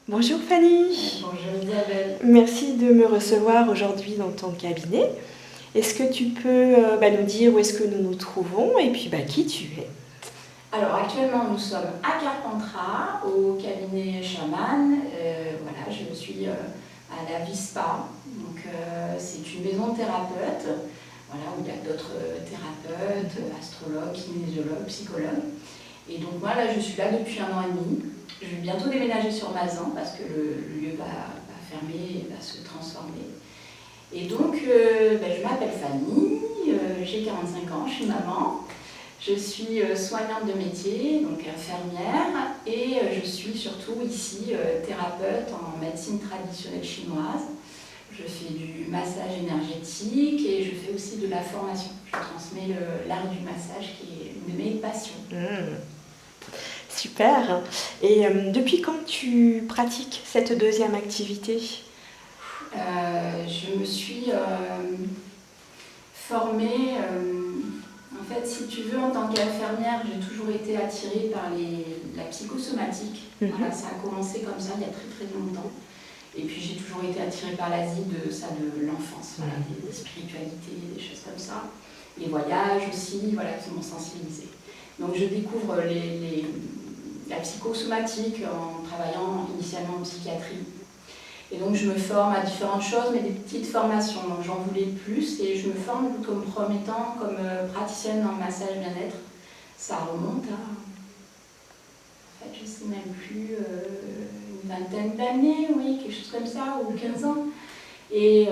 Bonjour Fanny. Bonjour Isabelle. Merci de me recevoir aujourd'hui dans ton cabinet. Est-ce que tu peux nous dire où est-ce que nous nous trouvons et puis qui tu es? Alors actuellement nous sommes à Carpentras, au cabinet Chaman. Voilà, je suis à la Vispa. Donc c'est une maison de thérapeutes, voilà, où il y a d'autres thérapeutes, astrologues, kinésiologues, psychologues. Et donc moi là je suis là depuis 1 an et demi. Je vais bientôt déménager sur Mazan parce que le lieu va fermer et va se transformer. Et donc je m'appelle Fanny, j'ai 45 ans, je suis maman. Je suis soignante de métier, donc infirmière, et je suis surtout ici thérapeute en médecine traditionnelle chinoise. Je fais du massage énergétique et je fais aussi de la formation. Je transmets l'art du massage qui est une de mes passions. Super. Et depuis quand tu pratiques cette deuxième activité? Je me suis formée, en fait, si tu veux, en tant qu'infirmière, j'ai toujours été attirée par la psychosomatique. Voilà, ça a commencé comme ça il y a très très longtemps. Et puis j'ai toujours été attirée par l'Asie de l'enfance, voilà, des spiritualités, des choses comme ça. Les voyages aussi, voilà, qui m'ont sensibilisée. Donc je découvre la psychosomatique en travaillant initialement en psychiatrie. Et donc je me forme à différentes choses, mais des petites formations. Donc j'en voulais plus et je me forme comme premier temps comme praticienne dans le massage bien-être. Ça remonte à, en fait, je sais même plus, une vingtaine d'années, oui, quelque chose comme ça, ou 15 ans. Et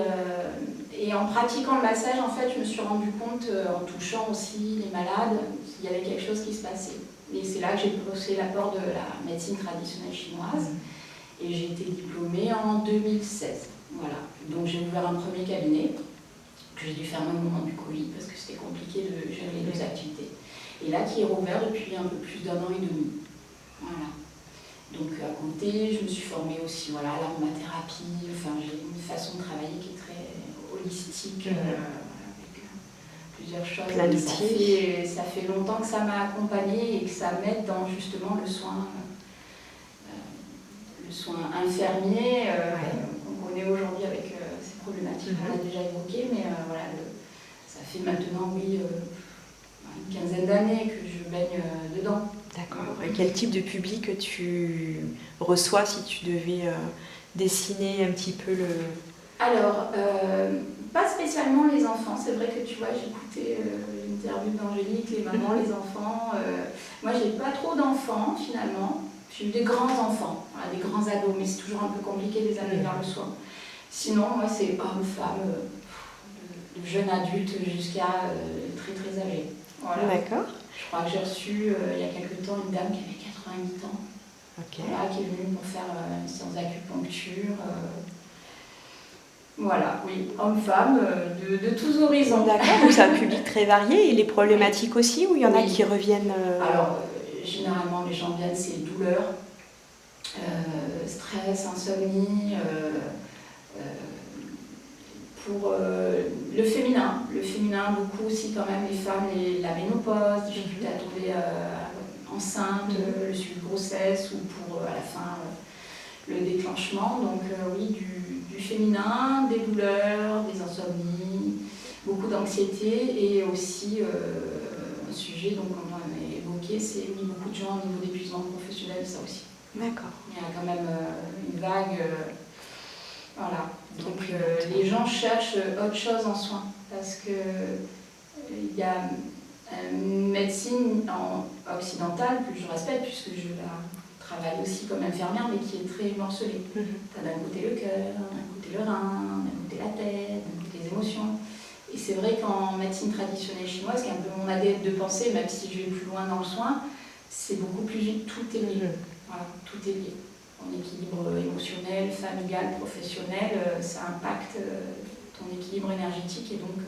en pratiquant le massage, en fait, je me suis rendu compte, en touchant aussi les malades, qu'il y avait quelque chose qui se passait. Et c'est là que j'ai poussé l'apport de la médecine traditionnelle chinoise. Et j'ai été diplômée en 2016. Voilà. Donc j'ai ouvert un premier cabinet que j'ai dû fermer au moment du Covid parce que c'était compliqué de gérer les deux activités. Et là qui est rouvert depuis un peu plus d'1 an et demi. Voilà. Donc à côté, je me suis formée aussi à l'aromathérapie. Enfin, j'ai une façon de travailler qui est très holistique, avec plusieurs choses. Plein d'outils. Ça fait longtemps que ça m'a accompagnée et que ça m'aide dans justement le soin infirmier qu'on connaît aujourd'hui avec ces problématiques qu'on a déjà évoquées, mais voilà, ça fait maintenant, oui, une quinzaine d'années que je baigne dedans. D'accord. Et quel type de public tu reçois si tu devais dessiner un petit peu le... Alors, pas spécialement les enfants. C'est vrai que tu vois, j'écoutais l'interview d'Angélique, les mamans, les enfants. Moi, j'ai pas trop d'enfants finalement. J'ai eu des grands-enfants, voilà, des grands ados, mais c'est toujours un peu compliqué de les amener vers le soin. Sinon, moi, c'est hommes, femmes, de jeunes adultes jusqu'à très très âgés. Voilà. D'accord. Je crois que j'ai reçu il y a quelque temps une dame qui avait 88 ans, voilà, qui est venue pour faire une séance d'acupuncture. Voilà, oui, hommes-femmes, de tous horizons. D'accord, donc c'est un public très varié et les problématiques aussi, ou il y en a qui reviennent Alors, généralement, les gens viennent, c'est douleur, stress, insomnie, pour le féminin, beaucoup aussi quand même, les femmes, la ménopause, difficulté à tomber enceinte, le suivi de grossesse ou pour à la fin le déclenchement. Donc oui, du féminin, des douleurs, des insomnies, beaucoup d'anxiété et aussi un sujet dont on a évoqué, c'est oui, beaucoup de gens au niveau d'épuisement professionnel, ça aussi. D'accord. Il y a quand même une vague, voilà. Donc les gens cherchent autre chose en soins parce que il y a une médecine occidentale que je respecte puisque je la travaille aussi comme infirmière mais qui est très morcelée. Tu as d'un côté le cœur, d'un côté le rein, d'un côté la tête, d'un côté les émotions. Et c'est vrai qu'en médecine traditionnelle chinoise, qui est un peu mon ADN de pensée, même si je vais plus loin dans le soin, c'est beaucoup plus tout est lié. Voilà, tout est lié. Ton équilibre émotionnel, familial, professionnel, ça impacte ton équilibre énergétique et donc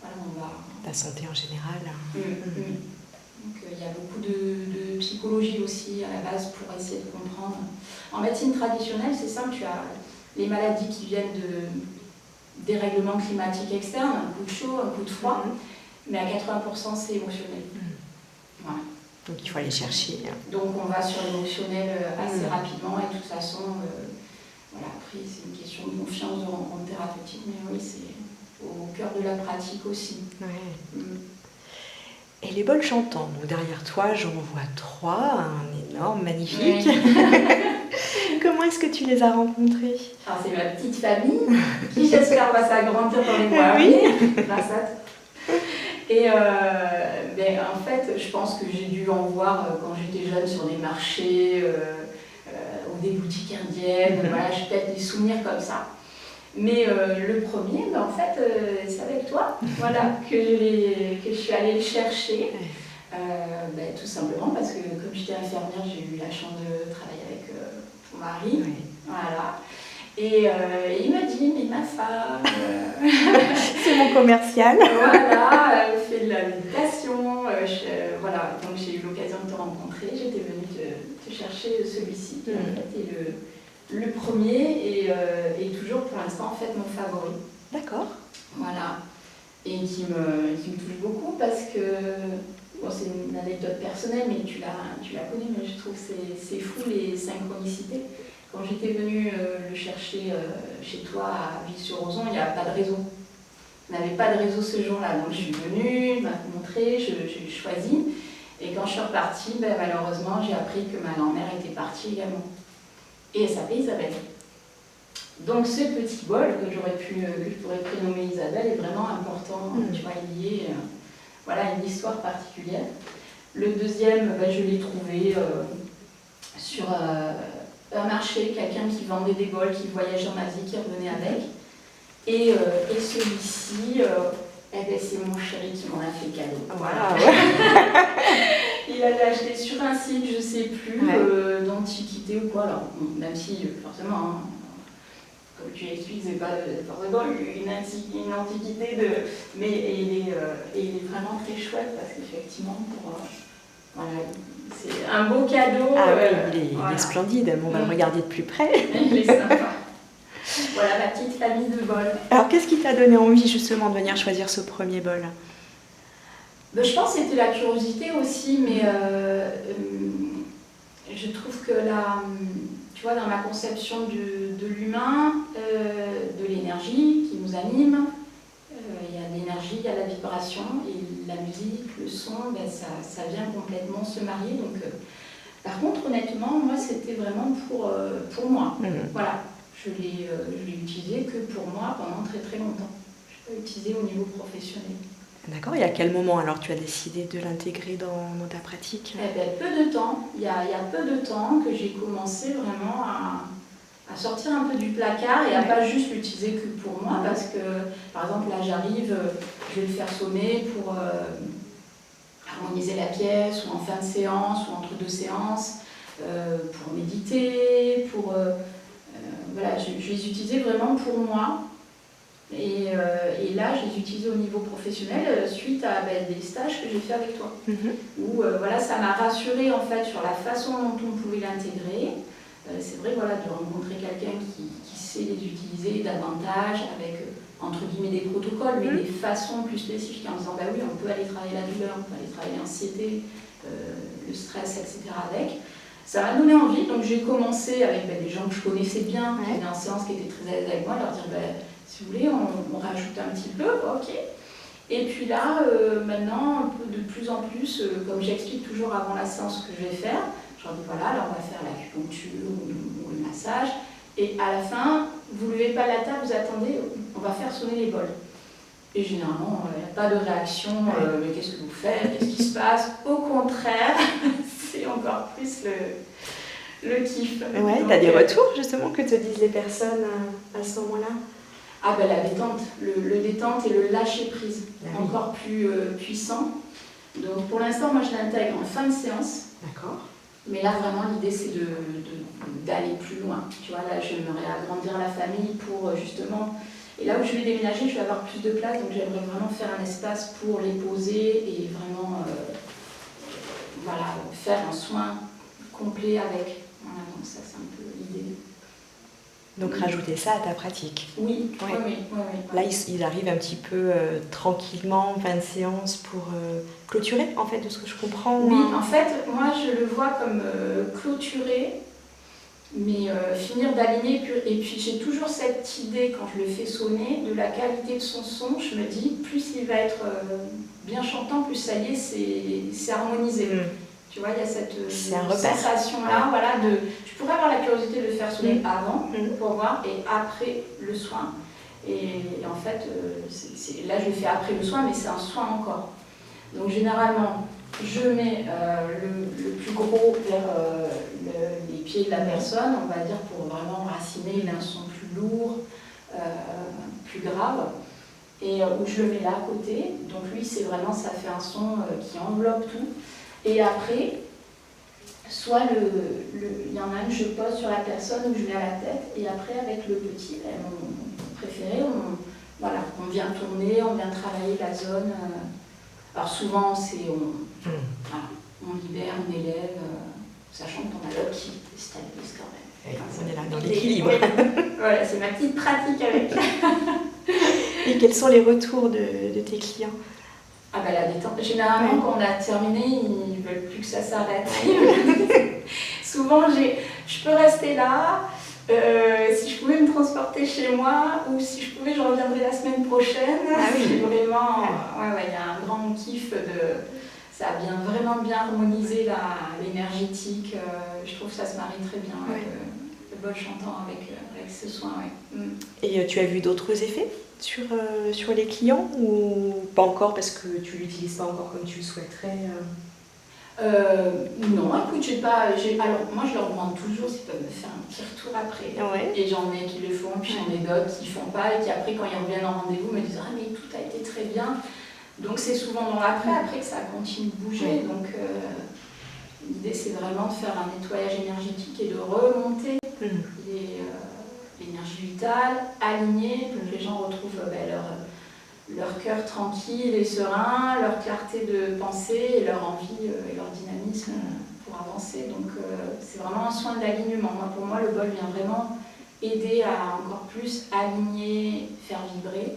voilà, on va... Ta santé en général. Donc il y a beaucoup de psychologie aussi à la base pour essayer de comprendre. En médecine traditionnelle, c'est simple, tu as les maladies qui viennent de dérèglements climatiques externes, un coup de chaud, un coup de froid, mais à 80% c'est émotionnel. Voilà. Donc il faut aller chercher. Donc on va sur l'émotionnel assez rapidement et de toute façon, voilà, après c'est une question de confiance, de rencontre thérapeutique, mais oui, c'est au cœur de la pratique aussi. Ouais. Et les bols chantants, donc derrière toi j'en vois 3, un énorme, magnifique. Oui. Comment est-ce que tu les as rencontrés? Alors c'est ma petite famille qui j'espère va s'agrandir dans les mois à venir, grâce à toi. Et ben, en fait, je pense que j'ai dû en voir quand j'étais jeune sur des marchés ou des boutiques indiennes. Voilà, j'ai peut-être des souvenirs comme ça. Mais le premier, ben, en fait, c'est avec toi, voilà, que je suis allée le chercher. Ben, tout simplement parce que comme j'étais infirmière, j'ai eu la chance de travailler avec ton mari. Oui. Voilà. Et il m'a dit, mais ma femme... c'est mon commercial. Voilà, elle fait de la méditation. Voilà, donc j'ai eu l'occasion de te rencontrer. J'étais venue te chercher celui-ci, qui en fait est le premier et toujours pour l'instant en fait mon favori. D'accord. Voilà. Et qui me touche beaucoup parce que, bon, c'est une anecdote personnelle, mais tu la connais, mais je trouve que c'est fou les synchronicités. Quand j'étais venue le chercher chez toi à Ville-sur-Ozon, il n'y a pas de réseau. On n'avait pas de réseau ce jour-là, donc je suis venue, il m'a montré, j'ai choisi. Et quand je suis repartie, ben, malheureusement, j'ai appris que ma grand-mère était partie également. Et elle s'appelait Isabelle. Donc ce petit bol que je pourrais prénommer Isabelle est vraiment important, tu vois, lié voilà, à une histoire particulière. Le deuxième, ben, je l'ai trouvé sur un marché, quelqu'un qui vendait des bols, qui voyageait en Asie, qui revenait avec. Et celui-ci, eh ben, c'est mon chéri qui m'en a fait cadeau. Voilà. Il l'avait acheté sur un site, je ne sais plus, d'antiquité ou quoi. Alors, même si, forcément, hein, comme tu expliques, c'est pas forcément une antiquité, mais il est vraiment très chouette parce qu'effectivement, voilà, c'est un beau cadeau. Ah oui, il est splendide, on va le regarder de plus près. Il est sympa. Voilà ma petite famille de bols. Alors qu'est-ce qui t'a donné envie justement de venir choisir ce premier bol? Je pense que c'était la curiosité aussi, mais je trouve que tu vois, dans ma conception de l'humain, de l'énergie qui nous anime, il y a l'énergie, il y a la vibration, et la musique, le son, ben, ça vient complètement se marier. Donc, par contre, honnêtement, moi, c'était vraiment pour moi. Voilà. Je l'ai utilisé que pour moi pendant très très longtemps. Je l'ai pas utilisé au niveau professionnel. D'accord, et à quel moment alors tu as décidé de l'intégrer dans ta pratique? Eh bien, peu de temps. Il y a peu de temps que j'ai commencé vraiment à sortir un peu du placard et à pas juste l'utiliser que pour moi, parce que par exemple là j'arrive, je vais le faire sonner pour harmoniser la pièce, ou en fin de séance, ou entre deux séances, pour méditer, voilà, je les utilisais vraiment pour moi. Et là, je les utilise au niveau professionnel suite à des stages que j'ai fait avec toi. Où voilà, ça m'a rassurée en fait sur la façon dont on pouvait l'intégrer. C'est vrai, voilà, de rencontrer quelqu'un qui sait les utiliser davantage avec, entre guillemets, des protocoles, mais des façons plus spécifiques en disant, bah oui, on peut aller travailler la douleur, on peut aller travailler l'anxiété, le stress, etc. avec. Ça m'a donné envie, donc j'ai commencé avec des gens que je connaissais bien, qui étaient en séance, qui étaient très à l'aise avec moi, leur dire, si vous voulez, on rajoute un petit peu, ok. Et puis là, maintenant, de plus en plus, comme j'explique toujours avant la séance que je vais faire, je leur dis, voilà, là on va faire l'acupuncture ou le massage, et à la fin, vous ne levez pas la table, vous attendez, on va faire sonner les bols. Et généralement, il n'y a pas de réaction, mais qu'est-ce que vous faites, qu'est-ce qui se passe? Au contraire, c'est encore plus le kiff. Ouais, tu as des retours justement que te disent les personnes à ce moment-là? Ah ben la détente, le détente et le lâcher prise, encore plus puissant. Donc pour l'instant, moi je l'intègre en fin de séance. D'accord. Mais là vraiment l'idée c'est d'aller plus loin. Tu vois, là j'aimerais agrandir la famille pour justement... Et là où je vais déménager, je vais avoir plus de place, donc j'aimerais vraiment faire un espace pour les poser et vraiment voilà, faire un soin complet avec. Voilà, donc ça c'est un peu l'idée. Donc rajouter ça à ta pratique. Oui, Ouais. oui. Là, ils arrivent un petit peu tranquillement en fin de séance pour clôturer, en fait, de ce que je comprends. Oui, en fait, moi, je le vois comme clôturer, mais finir d'aligner. Et puis, j'ai toujours cette idée, quand je le fais sonner, de la qualité de son son. Je me dis, plus il va être bien chantant, plus ça y est, c'est harmonisé. Tu vois, il y a cette sensation-là, voilà, je pourrais avoir la curiosité de le faire sonner avant, pour voir, et après le soin. Et en fait, là je le fais après le soin, mais c'est un soin encore. Donc généralement, je mets le plus gros vers les pieds de la personne, on va dire, pour vraiment raciner un son plus lourd, plus grave. Et où je le mets là à côté. Donc lui, c'est vraiment, ça fait un son qui enveloppe tout. Et après, soit il y en a une, je pose sur la personne ou je mets à la tête, et après avec le petit, mon préféré, on vient tourner, on vient travailler la zone. Alors souvent, on libère, on élève, sachant qu'on a l'autre qui stabilise quand même. On est là dans l'équilibre. Voilà, c'est ma petite pratique avec. Et quels sont les retours de tes clients? Ah bah la détente. Généralement, quand on a terminé, ils ne veulent plus que ça s'arrête. Souvent, je peux rester là. Si je pouvais me transporter chez moi, ou si je pouvais, je reviendrais la semaine prochaine. Ah oui. C'est vraiment, il y a un grand kiff ça a vraiment bien harmonisé l'énergétique. Je trouve que ça se marie très bien avec le bol chantant, avec ce soin. Et tu as vu d'autres effets sur les clients, ou pas encore parce que tu l'utilises pas encore comme tu le souhaiterais? Non, écoute, alors moi je leur demande toujours s'ils peuvent me faire un petit retour après. Et j'en ai qui le font, puis j'en ai d'autres qui font pas, et qui après quand ils reviennent en rendez-vous me disent « Ah mais tout a été très bien ». Donc c'est souvent dans après que ça continue de bouger. Donc l'idée c'est vraiment de faire un nettoyage énergétique et de remonter l'énergie vitale, alignée, pour que les gens retrouvent leur cœur tranquille et serein, leur clarté de pensée et leur envie et leur dynamisme pour avancer. Donc c'est vraiment un soin d'alignement. Pour moi, le bol vient vraiment aider à encore plus aligner, faire vibrer.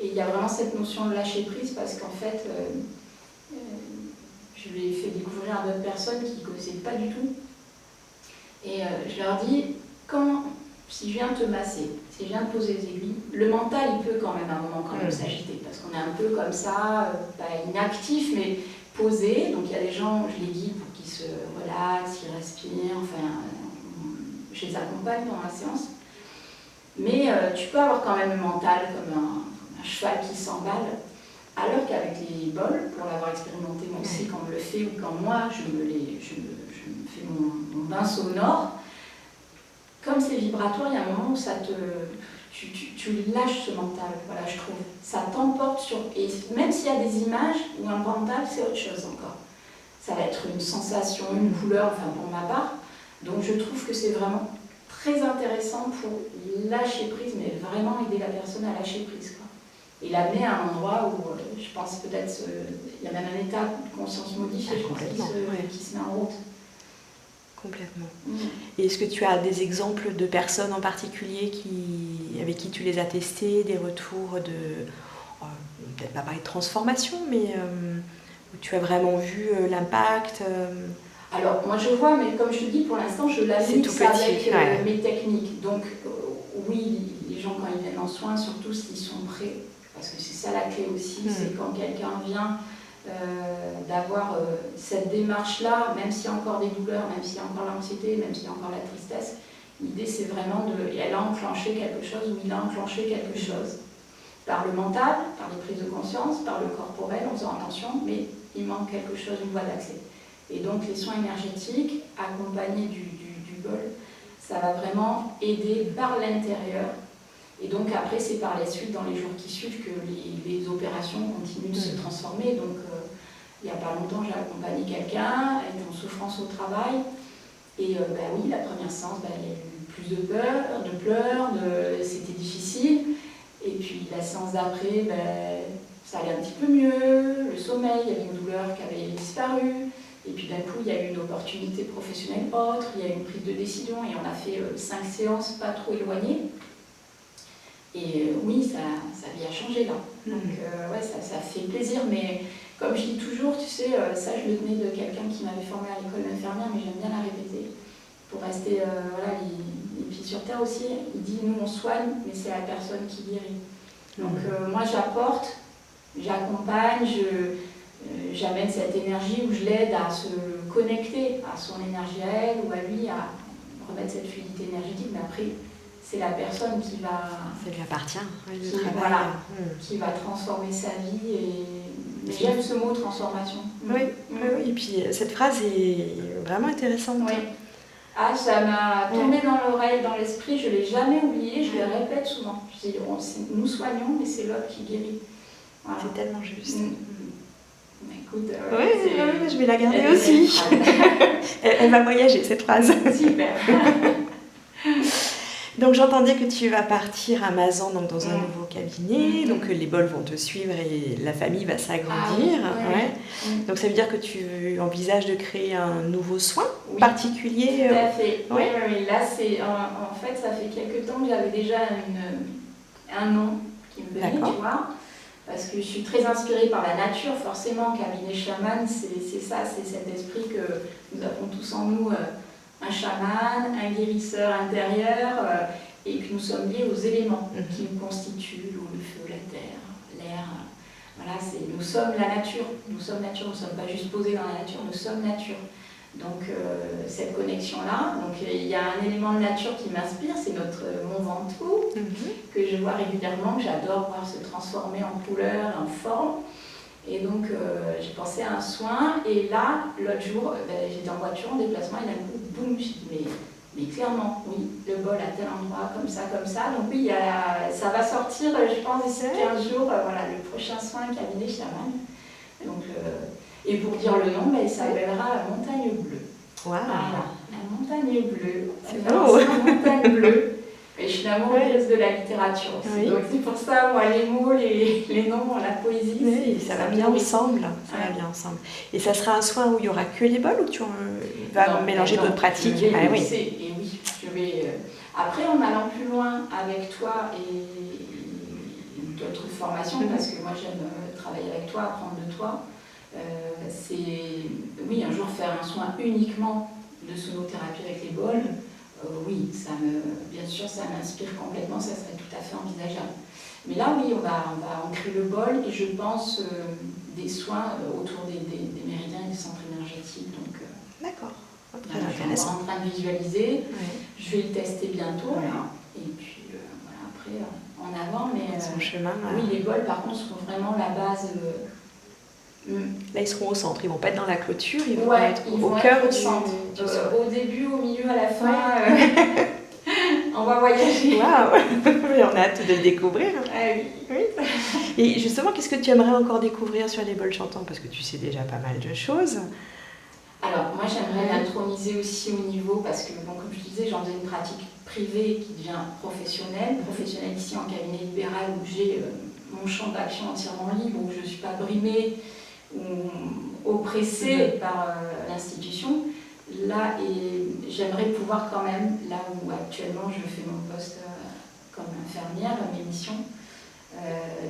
Et il y a vraiment cette notion de lâcher prise, parce qu'en fait, je lui ai fait découvrir à d'autres personnes qui ne connaissaient pas du tout. Et je leur dis, si je viens te masser, si je viens te poser les aiguilles, le mental, il peut quand même à un moment s'agiter, parce qu'on est un peu comme ça, pas inactif, mais posé. Donc il y a des gens, je les guide pour qu'ils se relaxent, qu'ils respirent, je les accompagne pendant la séance. Mais tu peux avoir quand même le mental comme un cheval qui s'emballe, alors qu'avec les bols, pour l'avoir expérimenté moi aussi quand on me le fait, ou quand moi je me fais mon bain sonore, comme c'est vibratoire, il y a un moment où tu lâches ce mental, voilà, je trouve. Ça t'emporte sur... Et même s'il y a des images ou un mental, c'est autre chose encore. Ça va être une sensation, une couleur, pour ma part. Donc je trouve que c'est vraiment très intéressant pour lâcher prise, mais vraiment aider la personne à lâcher prise, quoi. Et l'amener à un endroit où je pense peut-être il y a même un état de conscience modifié qui se met en route. Complètement. Et est-ce que tu as des exemples de personnes en particulier avec qui tu les as testées, des retours peut-être pas parler de transformation, mais où tu as vraiment vu l'impact? Alors, moi je vois, mais comme je te dis, pour l'instant, je l'amixe avec mes techniques. Donc, oui, les gens, quand ils viennent en soins, surtout s'ils sont prêts, parce que c'est ça la clé aussi, c'est quand quelqu'un vient d'avoir cette démarche-là, même s'il y a encore des douleurs, même s'il y a encore l'anxiété, même s'il y a encore la tristesse, l'idée c'est vraiment elle a enclenché quelque chose, ou il a enclenché quelque chose. Par le mental, par les prises de conscience, par le corporel, en faisant attention, mais il manque quelque chose, une voie d'accès. Et donc les soins énergétiques, accompagnés du bol, ça va vraiment aider par l'intérieur. Et donc après, c'est par la suite, dans les jours qui suivent, que les opérations continuent de se transformer. Donc il n'y a pas longtemps, j'ai accompagné quelqu'un, elle était en souffrance au travail. Et oui, la première séance, il y a eu plus de pleurs, c'était difficile. Et puis la séance d'après, ça allait un petit peu mieux, le sommeil, il y avait une douleur qui avait disparu. Et puis d'un coup, il y a eu une opportunité professionnelle autre, il y a eu une prise de décision et on a fait 5 séances pas trop éloignées. Et oui, sa vie a changé là. Donc ouais, ça fait plaisir, mais comme je dis toujours, tu sais, ça je le tenais de quelqu'un qui m'avait formé à l'école d'infirmière, mais j'aime bien la répéter. Pour rester voilà, les pieds sur terre aussi, il dit nous on soigne, mais c'est la personne qui guérit. Donc moi j'apporte, j'accompagne, j'amène cette énergie où je l'aide à se connecter à son énergie à elle ou à lui, à remettre cette fluidité énergétique, mais après c'est la personne qui va... Ça lui appartient, le qui, travail. Voilà, qui va transformer sa vie et j'aime ce mot transformation. Oui, oui, et puis cette phrase est vraiment intéressante. Oui. Ah, ça m'a tombé dans l'oreille, dans l'esprit, je ne l'ai jamais oublié, je le répète souvent. Je dis, nous soignons, mais c'est l'autre qui guérit. Voilà. C'est tellement juste. Écoute, oui, je vais la garder aussi. Elle va voyager, cette phrase. Super. Donc j'entendais que tu vas partir à Mazan donc, dans un nouveau cabinet, donc les bols vont te suivre et la famille va s'agrandir. Donc ça veut dire que tu envisages de créer un nouveau soin particulier. Tout à fait. Oui, là c'est en fait ça fait quelques temps que j'avais déjà un nom qui me venait, tu vois, parce que je suis très inspirée par la nature, forcément. Cabinet chaman, c'est ça, c'est cet esprit que nous avons tous en nous. Un chaman, un guérisseur intérieur, et que nous sommes liés aux éléments qui nous constituent, l'eau, le feu, la terre, l'air. Voilà, nous sommes la nature, nous ne sommes pas juste posés dans la nature, nous sommes nature. Donc cette connexion-là, il y a un élément de nature qui m'inspire, c'est mon ventoux, que je vois régulièrement, que j'adore voir se transformer en couleur, en forme. Et donc j'ai pensé à un soin, et là, l'autre jour, j'étais en voiture, en déplacement, et d'un coup, boum, j'ai dit, mais clairement, oui, le bol à tel endroit, comme ça. Donc oui, ça va sortir, je pense, d'ici 15 jours, voilà, le prochain soin cabinet chaman. Donc, et pour dire le nom, il s'appellera la montagne bleue. Wow. Voilà, la montagne bleue. C'est beau. La montagne bleue. Et je suis amoureuse de la littérature aussi. Donc c'est pour ça, moi, les mots, les noms, la poésie, ça va bien ensemble. Ça va bien ensemble. Et ça sera un soin où il n'y aura que les bols ou tu vas mélanger d'autres pratiques? Et oui, je vais... Après, en allant plus loin avec toi et d'autres formations, parce que moi j'aime travailler avec toi, apprendre de toi, oui, un jour faire un soin uniquement de sonothérapie avec les bols. Oui, bien sûr, ça m'inspire complètement, ça serait tout à fait envisageable. Mais là, oui, on va ancrer le bol et je pense des soins autour des méridiens et des centres énergétiques. D'accord, très intéressant. Je suis en train de visualiser, je vais le tester bientôt, là. Et puis voilà, après, en avant. Mais son chemin. Oui, les bols, par contre, seront vraiment la base. Là, ils seront au centre, ils ne vont pas être dans la clôture, ils vont être au cœur du centre. Au début, au milieu, à la fin, on va voyager. Waouh. On a hâte de le découvrir. Oui. Et justement, qu'est-ce que tu aimerais encore découvrir sur les bols chantants? Parce que tu sais déjà pas mal de choses. Alors, moi, j'aimerais m'introniser aussi au niveau, parce que, bon, comme je disais, j'en faisais une pratique privée qui devient professionnelle ici en cabinet libéral où j'ai mon champ d'action entièrement libre, où je ne suis pas brimée ou oppressée par l'institution. Là, et j'aimerais pouvoir quand même, là où actuellement je fais mon poste comme infirmière, mes missions,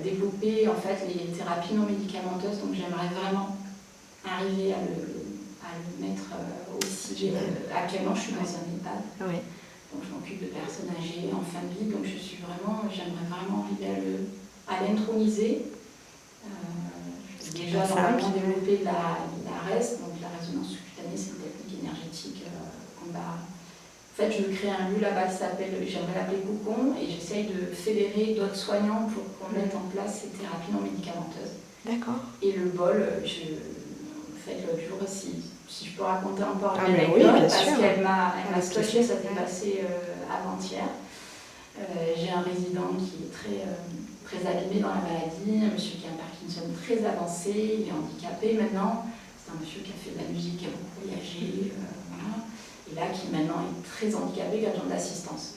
développer en fait les thérapies non médicamenteuses. Donc j'aimerais vraiment arriver à le mettre aussi. Actuellement, je suis dans un EHPAD, donc je m'occupe de personnes âgées en fin de vie. Donc j'aimerais vraiment arriver à l'introniser. Déjà vraiment développer la RES, donc la résonance cutanée, c'est une technique énergétique qu'on va... En fait, je veux créer un lieu là-bas qui j'aimerais l'appeler Cocon, et j'essaye de fédérer d'autres soignants pour qu'on mette en place ces thérapies non médicamenteuses. D'accord. Et le bol, en fait, l'autre jour, si je peux raconter encore une anecdote, parce qu'elle m'a scotché, ça s'est passé avant-hier. J'ai un résident qui est très abîmé dans la maladie, un monsieur qui a un Parkinson très avancé, il est handicapé maintenant, c'est un monsieur qui a fait de la musique, qui a beaucoup voyagé, voilà. Et là qui maintenant est très handicapé, qui a besoin d'assistance.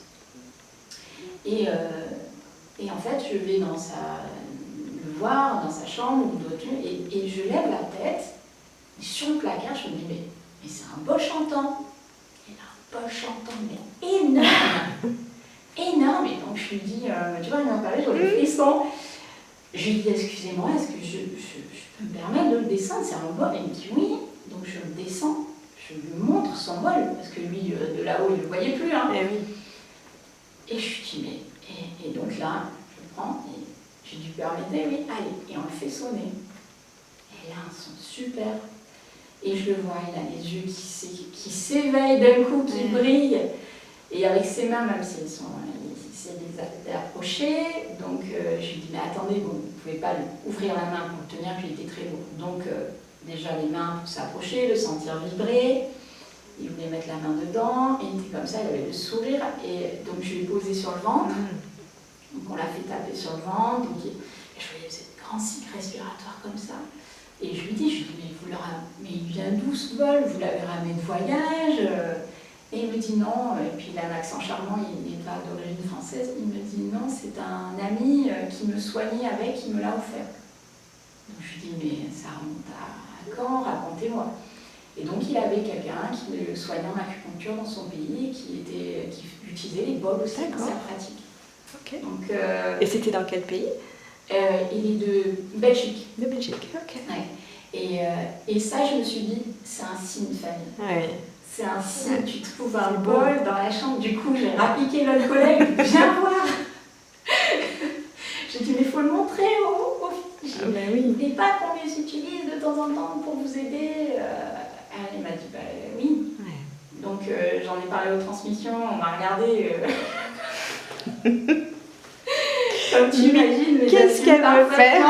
Et en fait, je vais le voir dans sa chambre, et je lève la tête, Et sur le placard, je me dis, mais c'est un bol chantant. Il a un bol chantant, mais énorme. Énorme. Et donc je lui dis, tu vois, il m'en parlait, j'aurais des frissons. Je lui dis, excusez-moi, est-ce que je peux me permettre de le descendre? C'est un bol. Il me dit oui. Donc je le descends, je lui montre son bol, parce que lui, de là-haut, il ne le voyait plus. Hein. Et oui. Et je lui dis, mais. Et donc là, je prends, et je lui permettez, oui, allez. Et on le fait sonner. Et là, un son super. Et je le vois, il a les yeux qui s'éveillent d'un coup, qui brillent. Et avec ses mains, même si elles sont. Il les a approchées, donc je lui dis mais attendez, bon, vous ne pouvez pas ouvrir la main pour le tenir, puis il était très lourd. Donc déjà les mains pour s'approcher, le sentir vibrer, il voulait mettre la main dedans, et il était comme ça, il avait le sourire, et donc je lui ai posé sur le ventre, donc on l'a fait taper sur le ventre, donc et je voyais ces grands cycles respiratoires comme ça, et je lui dis mais il vient d'où ce vol? Vous l'avez ramené de voyage? Et il me dit non, et puis il a un accent charmant, il n'est pas d'origine française, il me dit non, c'est un ami qui me soignait avec, qui me l'a offert. Donc je lui dis mais ça remonte à quand? Racontez-moi. Et donc il avait quelqu'un qui le soignait en acupuncture dans son pays et qui utilisait les bols aussi dans sa pratique. Okay. Donc, et c'était dans quel pays? Il est de Belgique. De Belgique, ok. Ouais. Et ça, je me suis dit, c'est un signe, famille. Ouais. C'est un signe, tu trouves un bol dans la chambre. Du coup, j'ai rappliqué l'autre collègue, viens voir. J'ai dit, mais il faut le montrer aux filles. Oui. N'oubliez pas qu'on les utilise de temps en temps pour vous aider. Elle m'a dit, oui. Ouais. Donc, j'en ai parlé aux transmissions, on m'a regardé. Comme tu imagines, mais qu'est-ce qu'elle veut faire?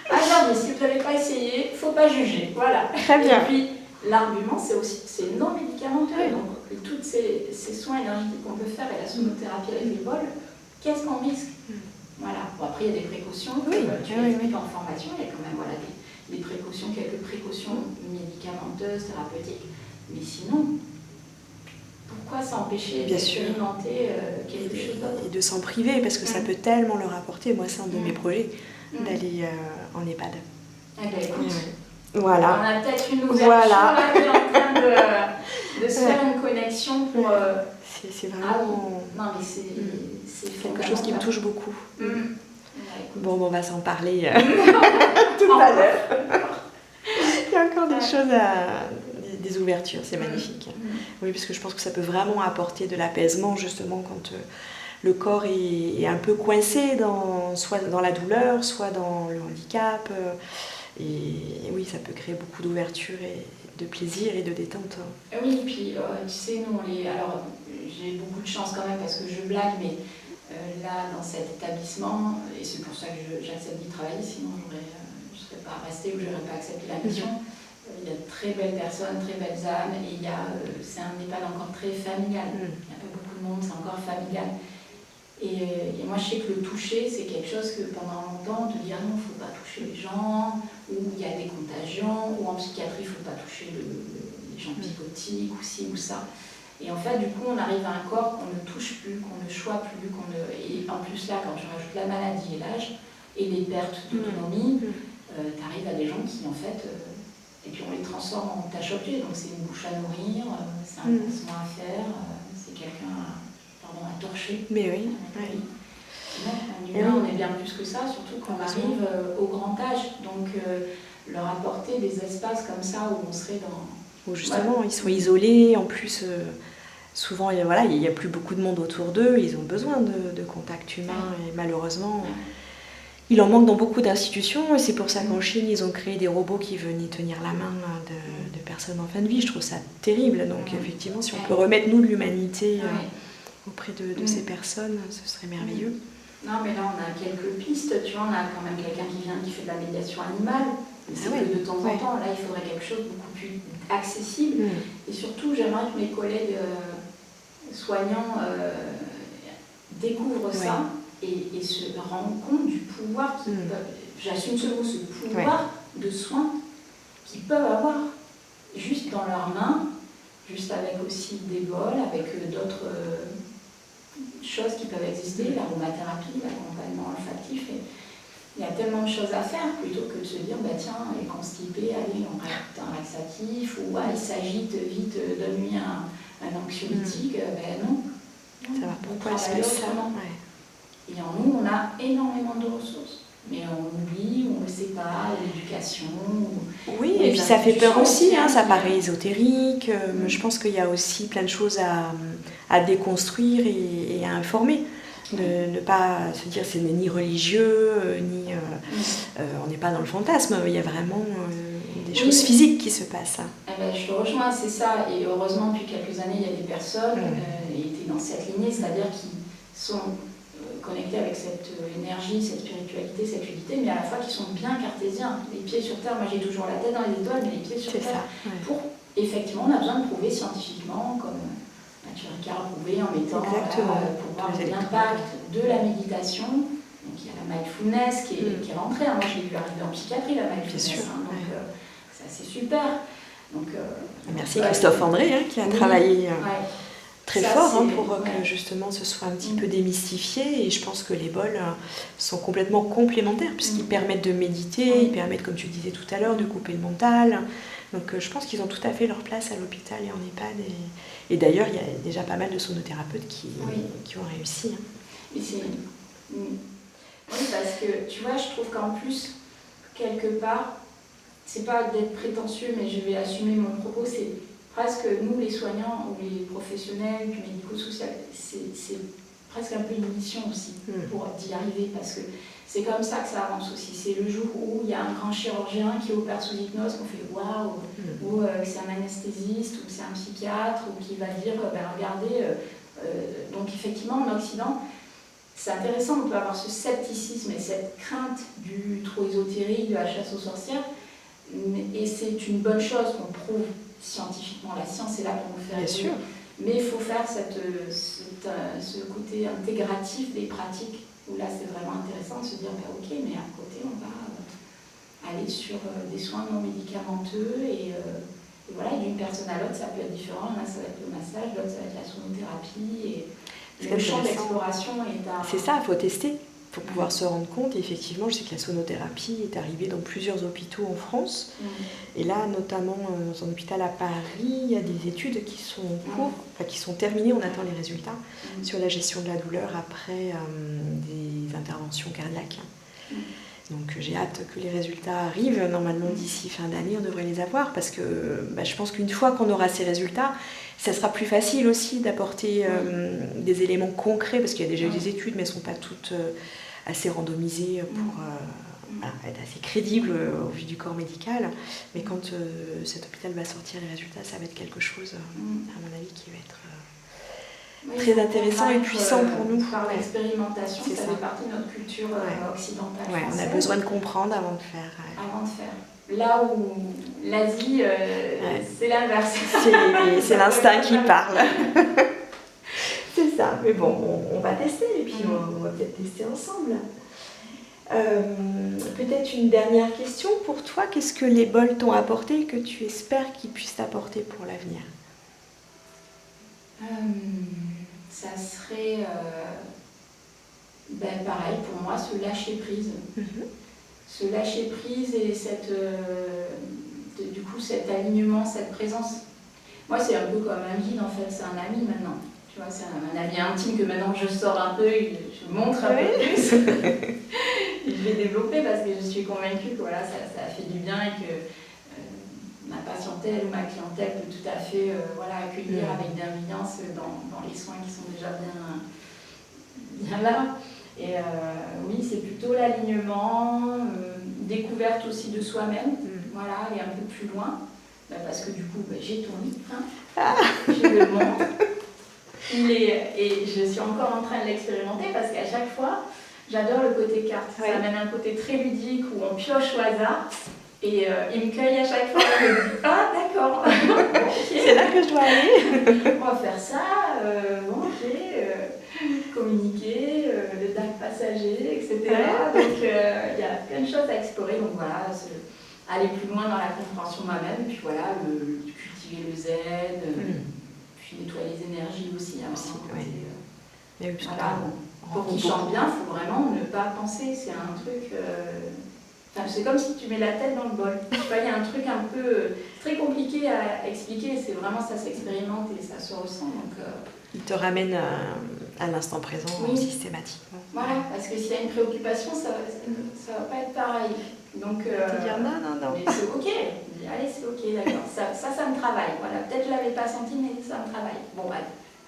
Ah non, mais si vous n'avez pas essayé, il ne faut pas juger. Voilà. Très bien. Et puis, l'argument, c'est non médicamenteux. Donc, tous ces soins énergétiques qu'on peut faire et la sonothérapie avec les bols, qu'est-ce qu'on risque? Voilà. Bon, après, il y a des précautions. Tu expliques en formation, il y a quand même des précautions, quelques précautions médicamenteuses, thérapeutiques. Mais sinon, pourquoi s'empêcher d'expérimenter quelque chose d'autre? Et de s'en priver, parce que ça peut tellement leur apporter. Moi, c'est un de mes projets, d'aller en EHPAD. Eh bien, écoute. Voilà. On a peut-être une ouverture là qui est en train de se faire une connexion pour. C'est vraiment. Non, mais c'est quelque chose qui me touche beaucoup. Bon, on va s'en parler tout à l'heure. Il y a encore des choses des ouvertures, c'est magnifique. Oui, parce que je pense que ça peut vraiment apporter de l'apaisement, justement, quand le corps est un peu coincé soit dans la douleur, soit dans le handicap. Et oui, ça peut créer beaucoup d'ouverture et de plaisir et de détente. Oui, et puis tu sais, nous, alors j'ai beaucoup de chance quand même parce que je blague, mais là, dans cet établissement, et c'est pour ça que j'accepte d'y travailler, sinon je ne serais pas restée ou je n'aurais pas accepté la mission. Il y a de très belles personnes, très belles âmes, et c'est un EHPAD encore très familial. Il n'y a pas beaucoup de monde, c'est encore familial. Et moi, je sais que le toucher, c'est quelque chose que pendant longtemps, on te dit ah non, il ne faut pas toucher les gens, ou il y a des contagions, ou en psychiatrie, il ne faut pas toucher les gens psychotiques, ou ci ou ça. Et en fait, du coup, on arrive à un corps qu'on ne touche plus, qu'on ne choisit plus, et en plus là, quand tu rajoutes la maladie et l'âge, et les pertes d'autonomie, tu arrives à des gens qui, en fait, et puis on les transforme en tâches objets, donc c'est une bouche à nourrir, c'est un pansement à faire, c'est quelqu'un à torcher. Mais oui. Un humain, on est bien plus que ça, surtout quand on arrive au grand âge. Donc, leur apporter des espaces comme ça où on serait dans... Où justement, ils sont isolés. En plus, souvent, il n'y a plus beaucoup de monde autour d'eux. Ils ont besoin de contact humain. Et malheureusement, il en manque dans beaucoup d'institutions. Et c'est pour ça qu'en Chine, ils ont créé des robots qui venaient tenir la main de personnes en fin de vie. Je trouve ça terrible. Donc, effectivement, si on peut remettre, nous, de l'humanité... auprès de ces personnes, ce serait merveilleux. Non, mais là, on a quelques pistes. Tu vois, on a quand même quelqu'un qui fait de la médiation animale. Mais c'est que de temps en temps, là, il faudrait quelque chose de beaucoup plus accessible. Et surtout, j'aimerais que mes collègues soignants découvrent ça et se rendent compte du pouvoir qu'ils peuvent... J'assume ce mot, ce pouvoir de soins qu'ils peuvent avoir juste dans leurs mains, juste avec aussi des bols, avec d'autres... choses qui peuvent exister, l'aromathérapie, l'accompagnement olfactif. Il y a tellement de choses à faire plutôt que de se dire, bah tiens, et constipé, allez, on rajoute un laxatif, ou il s'agite vite, donne-lui un anxiolytique. Ben non. Ça va, pourquoi est-ce que ça Et en nous, on a énormément de ressources. Mais on oublie, on ne le sait pas, l'éducation. Oui, et puis ça fait peur aussi, ça paraît ésotérique. Je pense qu'il y a aussi plein de choses à déconstruire et à informer. Ne pas se dire c'est ni religieux, ni on n'est pas dans le fantasme, il y a vraiment des choses physiques qui se passent. Je te rejoins, c'est ça. Et heureusement, depuis quelques années, il y a des personnes qui étaient dans cette lignée, c'est-à-dire qui sont connectés avec cette énergie, cette spiritualité, cette unité, mais à la fois qui sont bien cartésiens, les pieds sur terre. Moi j'ai toujours la tête dans les étoiles, mais les pieds sur terre. Pour, effectivement, on a besoin de prouver scientifiquement, comme Mathieu Ricard a prouvé en mettant pour voir l'impact de la méditation. Donc il y a la mindfulness qui est rentrée. Moi je l'ai vu arriver en psychiatrie, la mindfulness. Donc ça c'est super. Donc, merci Christophe André qui a travaillé très fort pour que justement ce soit un petit peu démystifié, et je pense que les bols sont complètement complémentaires puisqu'ils permettent de méditer, ils permettent, comme tu disais tout à l'heure, de couper le mental. Donc je pense qu'ils ont tout à fait leur place à l'hôpital et en EHPAD, et d'ailleurs il y a déjà pas mal de sonothérapeutes qui ont réussi. Et oui, parce que tu vois, je trouve qu'en plus, quelque part, c'est pas d'être prétentieux, mais je vais assumer mon propos, c'est presque nous les soignants ou les professionnels du médico-social, c'est presque un peu une mission aussi pour d'y arriver, parce que c'est comme ça que ça avance aussi. C'est le jour où il y a un grand chirurgien qui opère sous hypnose qu'on fait waouh, ou c'est un anesthésiste, ou c'est un psychiatre, ou qui va dire regardez. Donc effectivement en Occident, c'est intéressant, on peut avoir ce scepticisme et cette crainte du trop ésotérique, de la chasse aux sorcières, et c'est une bonne chose qu'on prouve scientifiquement. La science est là pour nous faire évoluer. Mais il faut faire ce côté intégratif des pratiques, où là c'est vraiment intéressant de se dire ok, mais à côté on va aller sur des soins non médicamenteux, et voilà, d'une personne à l'autre ça peut être différent. Là ça va être le massage, l'autre ça va être la sonothérapie, et le champ d'exploration est à... C'est ça, il faut tester pour pouvoir se rendre compte. Et effectivement, je sais que la sonothérapie est arrivée dans plusieurs hôpitaux en France. Et là, notamment dans un hôpital à Paris, il y a des études qui sont en cours, qui sont terminées, on attend les résultats, sur la gestion de la douleur après des interventions cardiaques. Donc j'ai hâte que les résultats arrivent. Normalement, d'ici fin d'année, on devrait les avoir, parce que je pense qu'une fois qu'on aura ces résultats, ça sera plus facile aussi d'apporter des éléments concrets, parce qu'il y a déjà eu des études, mais elles ne sont pas toutes assez randomisées pour être assez crédibles au vu du corps médical. Mais quand cet hôpital va sortir les résultats, ça va être quelque chose, à mon avis, qui va être très intéressant et puissant pour nous. Par l'expérimentation, ça fait partie de notre culture occidentale. On a besoin de comprendre avant de faire. Avant de faire. Là où l'Asie, c'est l'inverse. C'est l'instinct qui parle. C'est ça. Mais bon, on va tester, et puis on va peut-être tester ensemble. Peut-être une dernière question pour toi. Qu'est-ce que les bols t'ont apporté et que tu espères qu'ils puissent t'apporter pour l'avenir ? Ça serait, pareil, pour moi, se lâcher prise. Se lâcher prise et du coup cet alignement, cette présence. Moi c'est un peu comme un guide en fait, c'est un ami maintenant. Tu vois, c'est un ami intime que maintenant je sors un peu, je montre un peu plus. Et je vais développer parce que je suis convaincue que voilà, ça fait du bien, et que ma patientèle ou ma clientèle peut tout à fait accueillir avec bienveillance dans les soins qui sont déjà bien là. Et oui, c'est plutôt l'alignement, découverte aussi de soi-même, voilà, aller un peu plus loin, parce que du coup, j'ai ton livre, je le montre, et je suis encore en train de l'expérimenter, parce qu'à chaque fois, j'adore le côté carte, ça amène un côté très ludique où on pioche au hasard, et il me cueille à chaque fois, et me dit d'accord, okay. C'est là que je dois aller. On va faire ça, communiquer, le DAC passager, etc. Donc il y a plein de choses à explorer. Donc voilà, aller plus loin dans la compréhension de moi-même, et puis voilà, cultiver le zen, puis nettoyer les énergies aussi. Mais oui, Pour qu'il chante bien, il faut vraiment ne pas penser. C'est un truc... Enfin, c'est comme si tu mets la tête dans le bol. Je sais pas, il y a un truc un peu très compliqué à expliquer. C'est vraiment, ça s'expérimente et ça se ressent. Donc, il te ramène à l'instant présent systématiquement. Voilà, parce que s'il y a une préoccupation, ça va pas être pareil. Donc, te dire non. Mais c'est ok. Allez, c'est ok, d'accord. Ça me travaille. Voilà, peut-être je l'avais pas senti, mais ça me travaille. Bon, bah,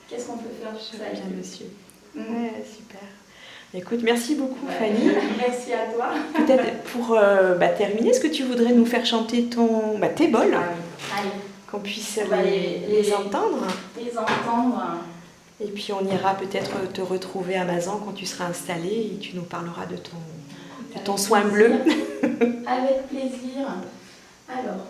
qu'est-ce qu'on peut faire pour ça? Bien, monsieur. Ouais, super. Écoute, merci beaucoup, Fanny. Merci à toi. Peut-être pour terminer, est-ce que tu voudrais nous faire chanter tes bols? Allez. Qu'on puisse les entendre. Les entendre. Et puis on ira peut-être te retrouver à Mazan quand tu seras installée et tu nous parleras de ton soin bleu. Avec plaisir. Alors.